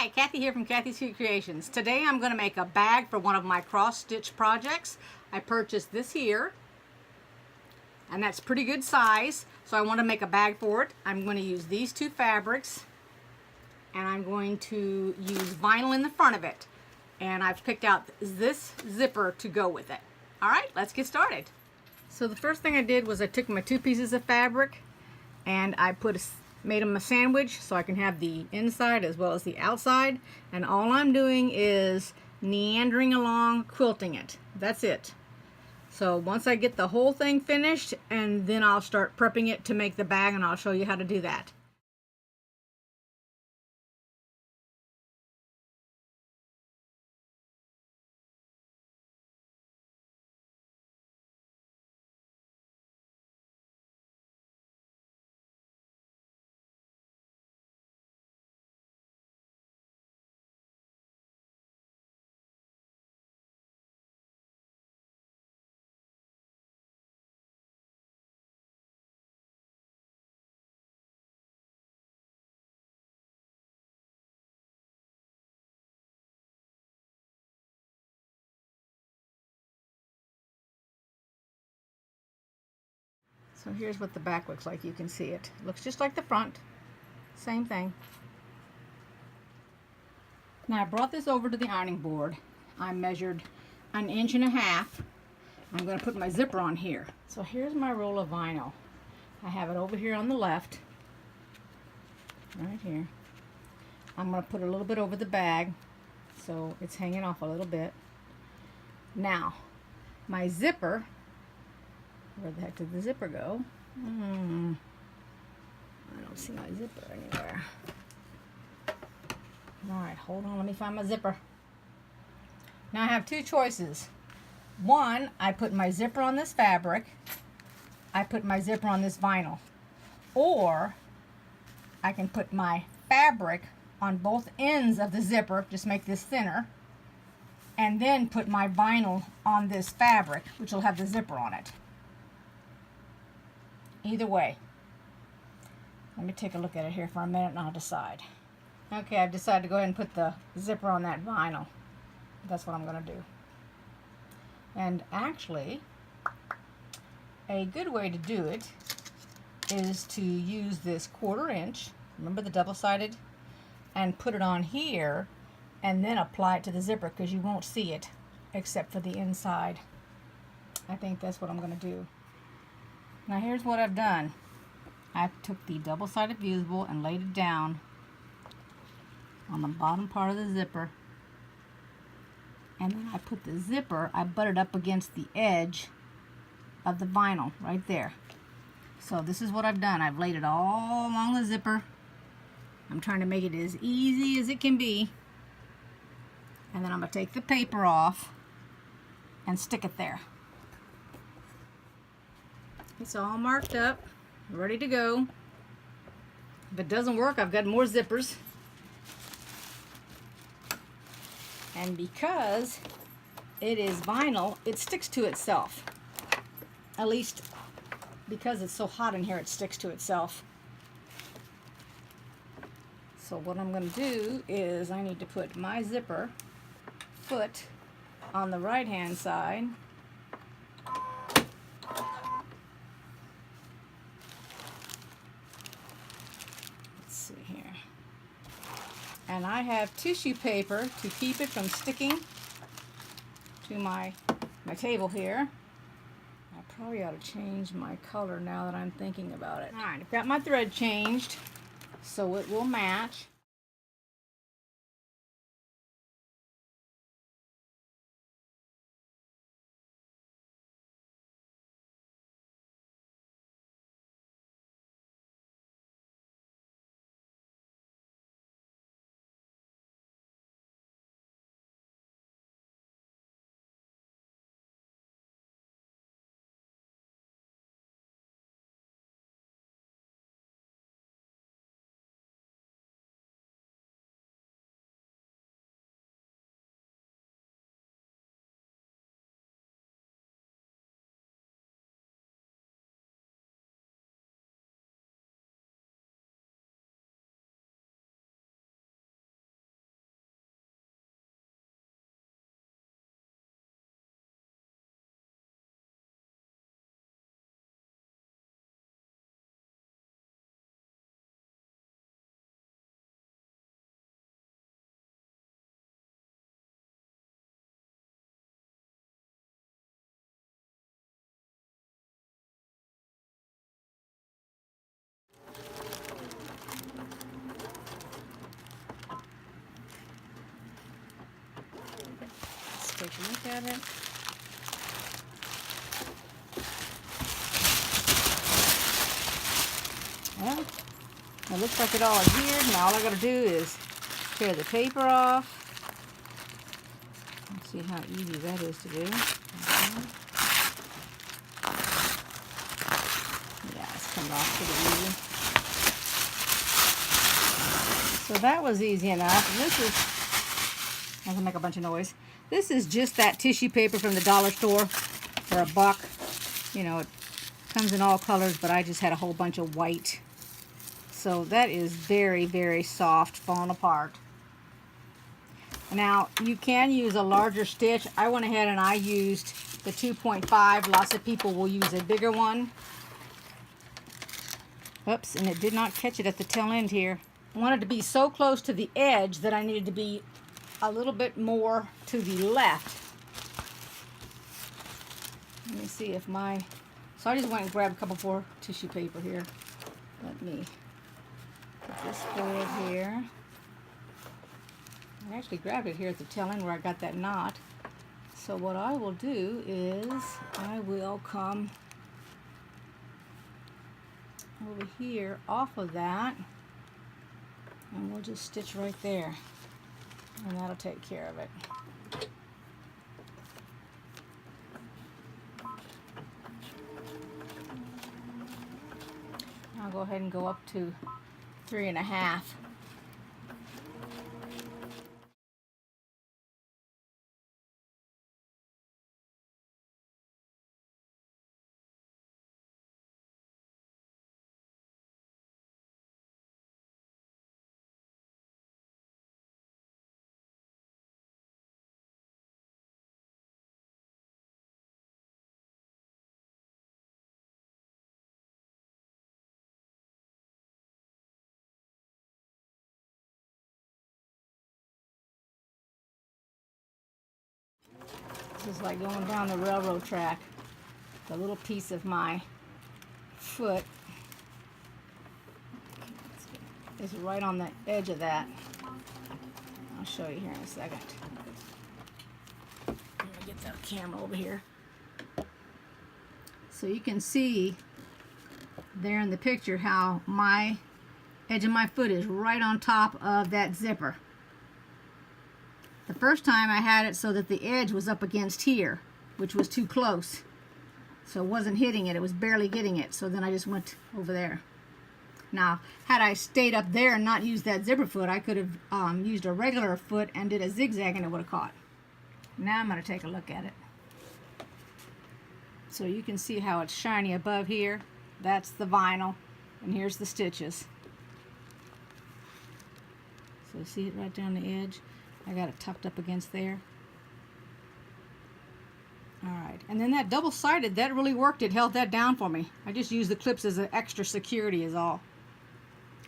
Hi, Kathy here from Kathy's Cute Creations. Today I'm going to make a bag for one of my cross-stitch projects. I purchased this here, and that's pretty good size, so I want to make a bag for it. I'm going to use these two fabrics, and I'm going to use vinyl in the front of it. And I've picked out this zipper to go with it. Alright, let's get started. So the first thing I did was I took my two pieces of fabric and I made them a sandwich so I can have the inside as well as the outside, and all I'm doing is meandering along, quilting it. That's it. So once I get the whole thing finished, and then I'll start prepping it to make the bag, and I'll show you how to do that. So here's what the back looks like. You can see it. Looks just like the front. Same thing. Now I brought this over to the ironing board. I measured 1.5 inches. I'm going to put my zipper on here. So here's my roll of vinyl. I have it over here on the left. Right here. I'm going to put a little bit over the bag so it's hanging off a little bit. Now, my zipper, where the heck did the zipper go? I don't see my zipper anywhere. Alright, hold on, let me find my zipper. Now I have two choices. One, I put my zipper on this fabric. I put my zipper on this vinyl. Or I can put my fabric on both ends of the zipper, just make this thinner, and then put my vinyl on this fabric, which will have the zipper on it. Either way. Let me take a look at it here for a minute and I'll decide. Okay, I've decided to go ahead and put the zipper on that vinyl. That's what I'm going to do. And actually, a good way to do it is to use this 1/4 inch, remember the double-sided, and put it on here and then apply it to the zipper, because you won't see it except for the inside. I think that's what I'm going to do. Now here's what I've done. I took the double-sided fusible and laid it down on the bottom part of the zipper, and then I put the zipper, I butted up against the edge of the vinyl right there. So this is what I've done. I've laid it all along the zipper. I'm trying to make it as easy as it can be, and then I'm going to take the paper off and stick it there. It's all marked up, ready to go. If it doesn't work, I've got more zippers. And because it is vinyl, it sticks to itself. At least because it's so hot in here, it sticks to itself. So what I'm going to do is I need to put my zipper foot on the right hand side. Let's see here. And I have tissue paper to keep it from sticking to my table here. I probably ought to change my color now that I'm thinking about it. Alright, I've got my thread changed so it will match. take a look at it. Well, it looks like it all adhered. Now all I gotta do is tear the paper off. Let's see how easy that is to do. Okay. Yeah, it's coming off pretty easy. So that was easy enough. And this is, I can make a bunch of noise. This is just that tissue paper from the dollar store for $1. You know, it comes in all colors, but I just had a whole bunch of white. So that is very, very soft, falling apart. Now, you can use a larger stitch. I went ahead and I used the 2.5. Lots of people will use a bigger one. Oops, and it did not catch it at the tail end here. I wanted to be so close to the edge that I needed to be a little bit more to the left. Let me see if so I just went and grabbed a couple more tissue paper here. Let me put this forward here. I actually grabbed it here at the tail end where I got that knot. So what I will do is I will come over here off of that, and we'll just stitch right there, and that'll take care of it. I'll go ahead and go up to 3.5. This is like going down the railroad track. The little piece of my foot is right on the edge of that. I'll show you here in a second. I'm gonna get that camera over here. So you can see there in the picture how my edge of my foot is right on top of that zipper. The first time I had it so that the edge was up against here, which was too close. So it wasn't hitting it, it was barely getting it. So then I just went over there. Now, had I stayed up there and not used that zipper foot, I could have used a regular foot and did a zigzag and it would have caught. Now I'm going to take a look at it. So you can see how it's shiny above here. That's the vinyl, and here's the stitches. So see it right down the edge? I got it tucked up against there. Alright, and then that double-sided, that really worked. It held that down for me. I just used the clips as an extra security is all.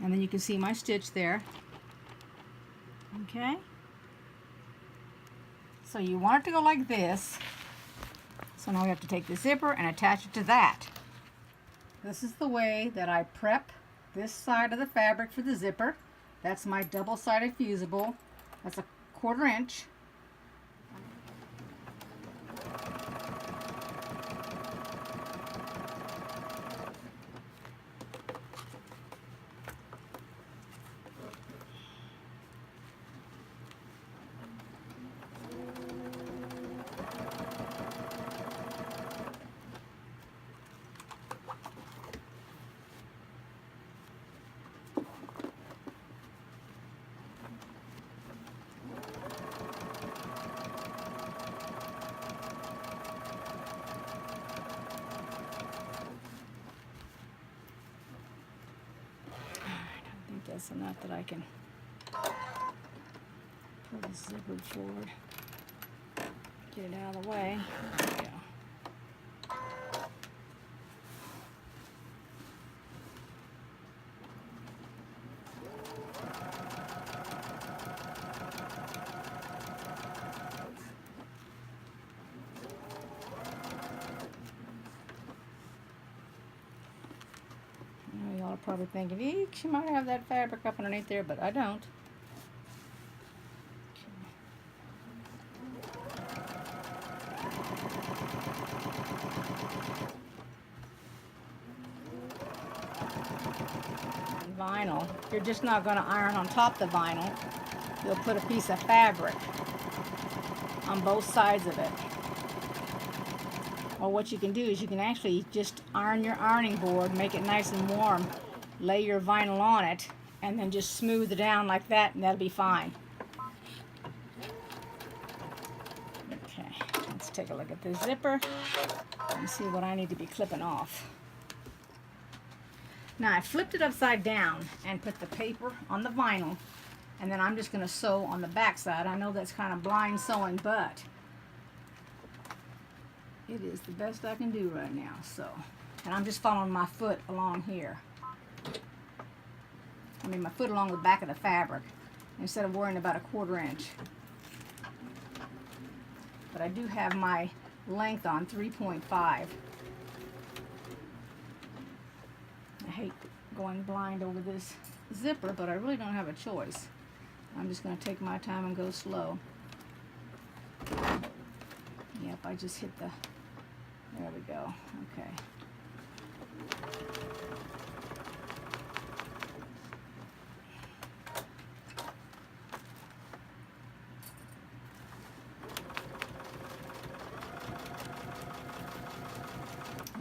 And then you can see my stitch there. Okay? So you want it to go like this. So now we have to take the zipper and attach it to that. This is the way that I prep this side of the fabric for the zipper. That's my double-sided fusible. That's a 1/4 inch. That's enough that I can pull the zipper forward, get it out of the way. There we go. Y'all are probably thinking, eek, she might have that fabric up underneath there, but I don't. vinyl, you're just not going to iron on top the vinyl. You'll put a piece of fabric on both sides of it. Or what you can do is you can actually just iron your ironing board, make it nice and warm, lay your vinyl on it, and then just smooth it down like that, and that'll be fine. Okay, let's take a look at this zipper and see what I need to be clipping off. Now I flipped it upside down and put the paper on the vinyl, and then I'm just going to sew on the back side. I know that's kind of blind sewing, but it is the best I can do right now. So, and I'm just following my foot along here. I mean my foot along the back of the fabric instead of worrying about a 1/4 inch. But I do have my length on 3.5. I hate going blind over this zipper, but I really don't have a choice. I'm just going to take my time and go slow. Yep, I just hit the... There we go. Okay.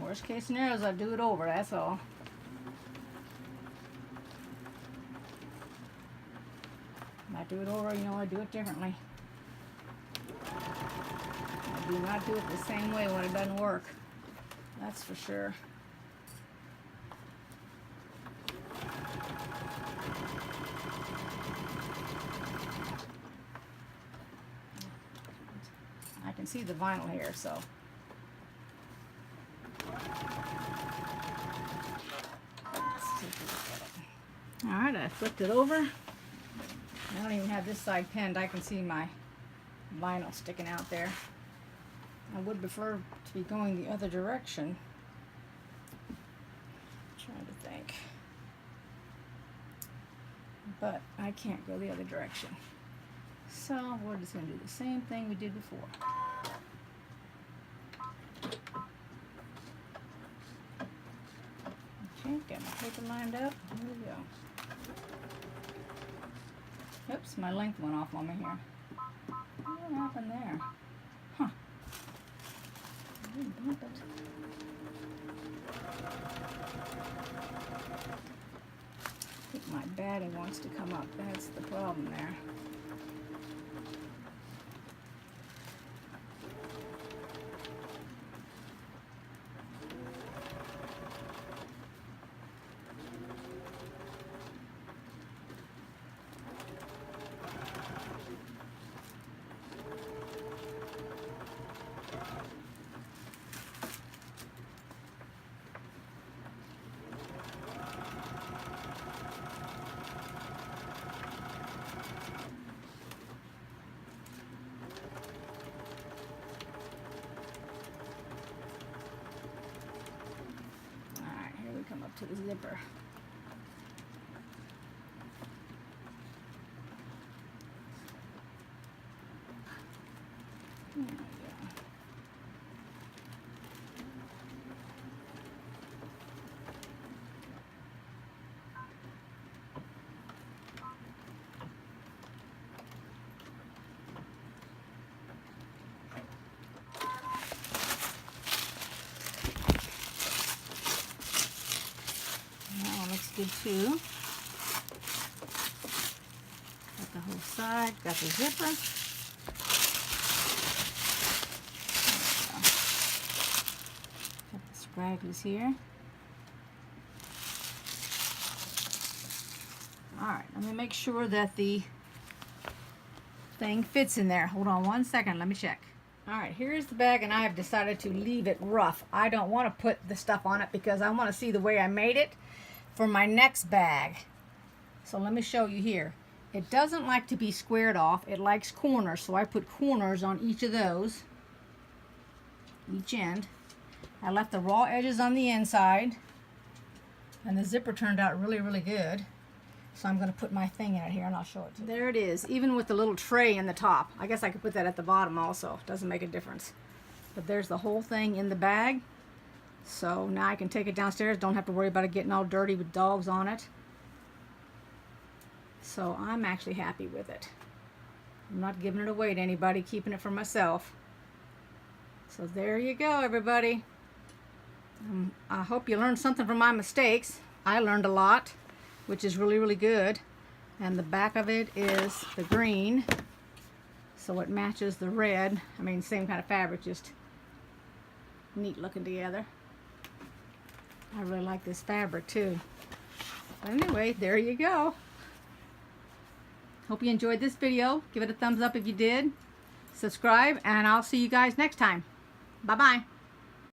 Worst case scenario is I do it over, that's all. If I do it over, you know, I do it differently. I do not do it the same way when it doesn't work. That's for sure. I can see the vinyl here, so. Alright, I flipped it over. I don't even have this side pinned. I can see my vinyl sticking out there. I would prefer to be going the other direction. Trying to think. But I can't go the other direction. So we're just going to do the same thing we did before. Okay, got my paper lined up. Here we go. Oops, my length went off on me here. What happened there? Huh. I didn't bump it. I think my batting wants to come up. That's the problem there. Come up to the zipper. There we go. Good too. Got the whole side, got the zipper. Got the scragglies here. Alright, let me make sure that the thing fits in there. Hold on one second, let me check. Alright, here's the bag, and I have decided to leave it rough. I don't want to put the stuff on it because I want to see the way I made it for my next bag. So let me show you here. It doesn't like to be squared off. It likes corners, so I put corners on each of those, each end. I left the raw edges on the inside, and the zipper turned out really, really good. So I'm going to put my thing in it here, and I'll show it to you. There it is, even with the little tray in the top. I guess I could put that at the bottom also. Doesn't make a difference. But there's the whole thing in the bag. So now I can take it downstairs. Don't have to worry about it getting all dirty with dogs on it. So I'm actually happy with it. I'm not giving it away to anybody, keeping it for myself. So there you go, everybody. I hope you learned something from my mistakes. I learned a lot, which is really, really good. And the back of it is the green, so it matches the red. I mean, same kind of fabric, just neat looking together. I really like this fabric too. But anyway, there you go. Hope you enjoyed this video. Give it a thumbs up if you did. Subscribe, and I'll see you guys next time. Bye-bye.